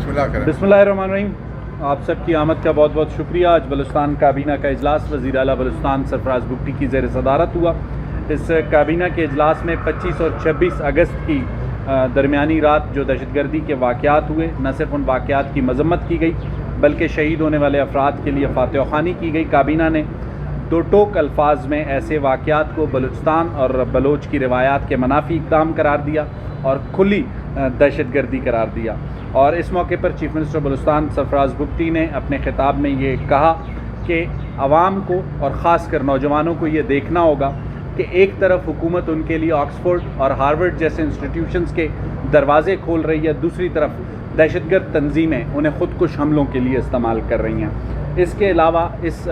बिस्मिल्लाह करें। बिस्मिल्लाहिर्रहमानिर्रहीम। आप सब की आमद का बहुत बहुत शुक्रिया। आज बलूचिस्तान काबीना का इजलास वज़ीर आला बलूचिस्तान सरफराज बुगटी की ज़ेर सदारत हुआ। इस काबीना के इजलास में 25 और 26 अगस्त की दरमियानी रात जो दहशतगर्दी के वाक़यात हुए, न सिर्फ उन वाक़यात की मज़म्मत की गई बल्कि शहीद होने वाले अफराद के लिए फातिहा ख़्वानी की गई। काबीना ने दो टोक अल्फाज में ऐसे वाक़यात को बलूचिस्तान और बलोच की रिवायात के मनाफी इक़दाम करार दिया और खुली दहशतगर्दी करार दिया। और इस मौके पर चीफ मिनिस्टर बलूचिस्तान सरफराज बुगटी ने अपने खिताब में ये कहा कि आवाम को और ख़ास कर नौजवानों को ये देखना होगा कि एक तरफ हुकूमत उनके लिए ऑक्सफोर्ड और हार्वर्ड जैसे इंस्टीट्यूशंस के दरवाज़े खोल रही है, दूसरी तरफ दहशतगर्द तंजीमें उन्हें ख़ुदकुश हमलों के लिए इस्तेमाल कर रही हैं। इसके अलावा इस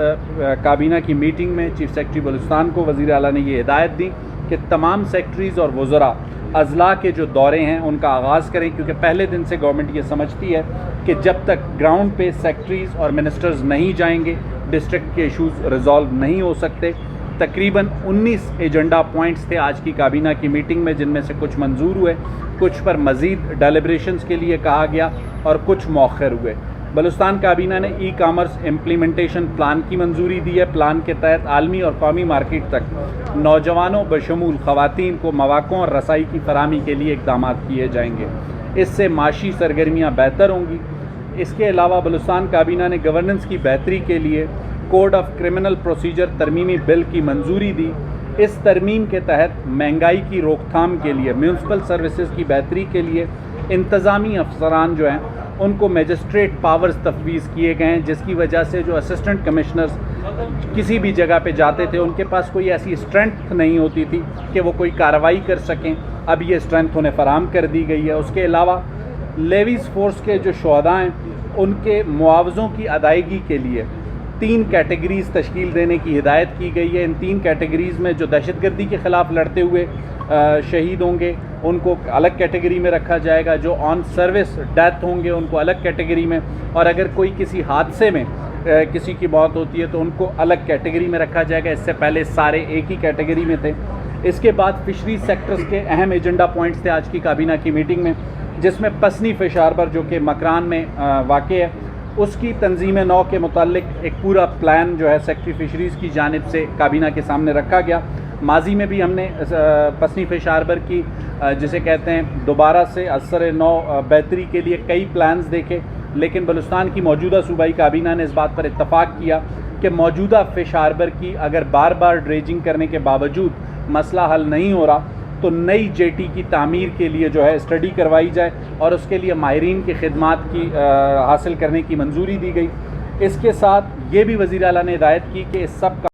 काबीना की मीटिंग में चीफ सेक्रेटरी बलूचिस्तान को वज़ीर आला ने ये हिदायत दी कि तमाम सेक्रेटरीज़ और वज़रा अज़ला के जो दौरे हैं उनका आगाज़ करें, क्योंकि पहले दिन से गवर्नमेंट ये समझती है कि जब तक ग्राउंड पे सेक्रेटरीज़ और मिनिस्टर्स नहीं जाएंगे डिस्ट्रिक्ट के इशूज़ रिजॉल्व नहीं हो सकते। तकरीबन 19 एजेंडा पॉइंट्स थे आज की काबीना की मीटिंग में, जिनमें से कुछ मंजूर हुए, कुछ पर मज़ीद डेलिब्रेशंस के लिए कहा गया और कुछ मौखर हुए। बलूचिस्तान काबीना ने ई कामर्स इम्प्लीमेंटेशन प्लान की मंजूरी दी है। प्लान के तहत आलमी और कौमी मार्केट तक नौजवानों बशमूल ख़वातीन को मौक़ों और रसाई की फराहमी के लिए इक़दाम किए जाएंगे। इससे माशी सरगर्मियाँ बेहतर होंगी। इसके अलावा बलूचिस्तान काबीना ने गवर्नेंस की बेहतरी के लिए कोड ऑफ क्रिमिनल प्रोसीजर तरमीमी बिल की मंजूरी दी। इस तरमीम के तहत महंगाई की रोकथाम के लिए, म्यूनसिपल सर्विसेज की बेहतरी के लिए इंतज़ामी अफसरान जो हैं उनको मजिस्ट्रेट पावर्स तफवीज़ किए गए हैं, जिसकी वजह से जो असिस्टेंट कमिश्नर्स किसी भी जगह पे जाते थे उनके पास कोई ऐसी स्ट्रेंथ नहीं होती थी कि वो कोई कार्रवाई कर सकें। अब ये स्ट्रेंथ उन्हें फ़राहम कर दी गई है। उसके अलावा लेवीज़ फ़ोर्स के जो शुहदा हैं उनके मुआवज़ों की अदायगी के लिए 3 कैटेगरीज़ तश्कील देने की हिदायत की गई है। इन 3 कैटेगरीज़ में जो दहशतगर्दी के ख़िलाफ़ लड़ते हुए शहीद होंगे उनको अलग कैटेगरी में रखा जाएगा, जो ऑन सर्विस डेथ होंगे उनको अलग कैटेगरी में, और अगर कोई किसी हादसे में किसी की मौत होती है तो उनको अलग कैटेगरी में रखा जाएगा। इससे पहले सारे एक ही कैटेगरी में थे। इसके बाद फिशरी सेक्टर्स के अहम एजेंडा पॉइंट्स थे आज की काबीना की मीटिंग में, जिसमें पसनी फ़िश हार्बर जो कि मकरान में वाक़ है उसकी तंजीम नौ के मुतालिक एक पूरा प्लान जो है सेक्रेटरी फिशरीज़ की जानिब से काबीना के सामने रखा गया। माजी में भी हमने पसनी फ़िश हार्बर की जिसे कहते हैं दोबारा से असर नौ बेहतरी के लिए कई प्लान्स देखे, लेकिन बलूचिस्तान की मौजूदा सूबाई काबीना ने इस बात पर इत्तफ़ाक़ किया कि मौजूदा फ़िश हार्बर की अगर बार बार ड्रेजिंग करने के बावजूद मसला हल नहीं हो रहा तो नई जेटी की तामीर के लिए जो है स्टडी करवाई जाए और उसके लिए माहिरीन की खिदमात की हासिल करने की मंजूरी दी गई। इसके साथ ये भी वज़ीर आला ने हिदायत की कि इस सब का